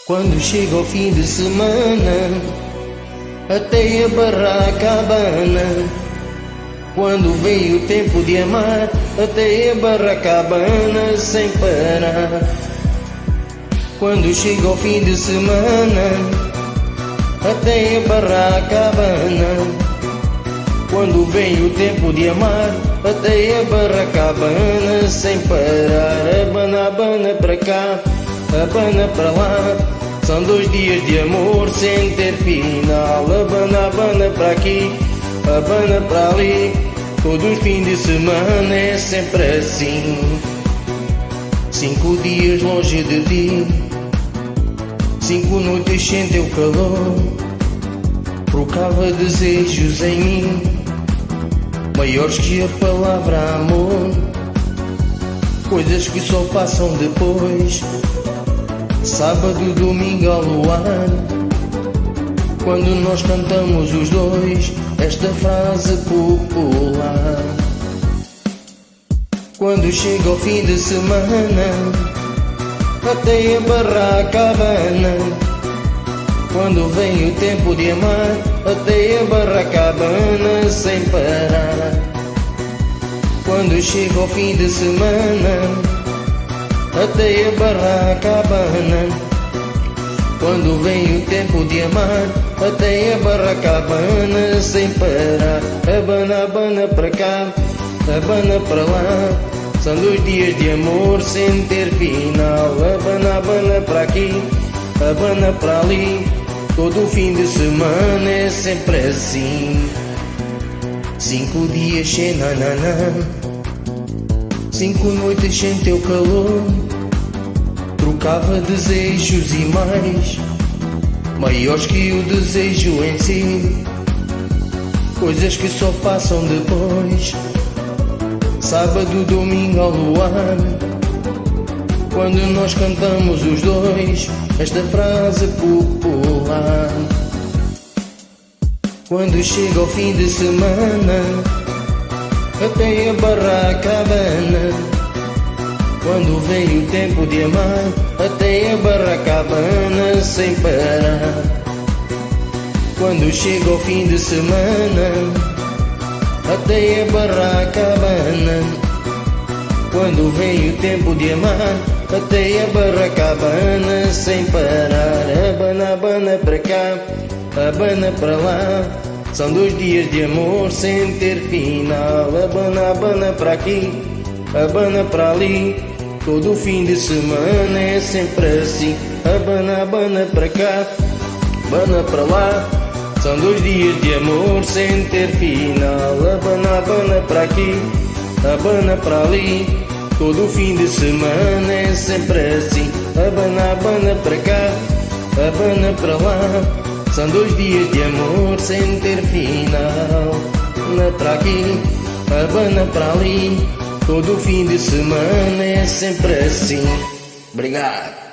Quando chega o fim de semana, até a barraca abana. Quando vem o tempo de amar, até a barraca abana sem parar. Quando chega o fim de semana, até a barraca abana. Quando vem o tempo de amar, até a barraca abana sem parar. Abana, abana para cá, abana para lá. São 2 dias de amor sem ter final. Abana, abana para aqui, abana para ali. Todo fim de semana é sempre assim. 5 dias longe de ti, 5 noites sem teu calor. Trocava desejos em mim, maiores que a palavra amor. Coisas que só passam depois, sábado, domingo ao luar. Quando nós cantamos os dois esta frase popular. Quando chega o fim de semana, até a barraca abana. Quando vem o tempo de amar, até a barraca abana sem parar. Quando chega o fim de semana, até a barraca abana. Quando vem o tempo de amar, até a barraca abana sem parar. Abana, abana para cá, abana para lá. São 2 dias de amor sem ter final. Abana, abana para aqui, abana para ali. Todo fim de semana é sempre assim. 5 dias sem nananã, 5 noites sem teu calor. Trocava desejos e mais, maiores que o desejo em si. Coisas que só passam depois, sábado, domingo ao luar. Quando nós cantamos os dois esta frase popular. Quando chega o fim de semana, até a barraca abana. Quando vem o tempo de amar, até a barraca abana sem parar. Quando chega o fim de semana, até a barraca abana. Quando vem o tempo de amar, até a barraca abana sem parar. Abana, abana para cá, abana para lá. São 2 dias de amor sem ter final. Abana, abana para aqui, abana para ali. Todo fim de semana é sempre assim. Abana, abana para cá, abana para lá. São 2 dias de amor sem ter final. Abana, abana para aqui, abana para ali. Todo fim de semana é sempre assim. Abana, abana para cá, abana para lá. São 2 dias de amor sem ter final. Abana para aqui, abana para ali. Todo fim de semana é sempre assim. Obrigado.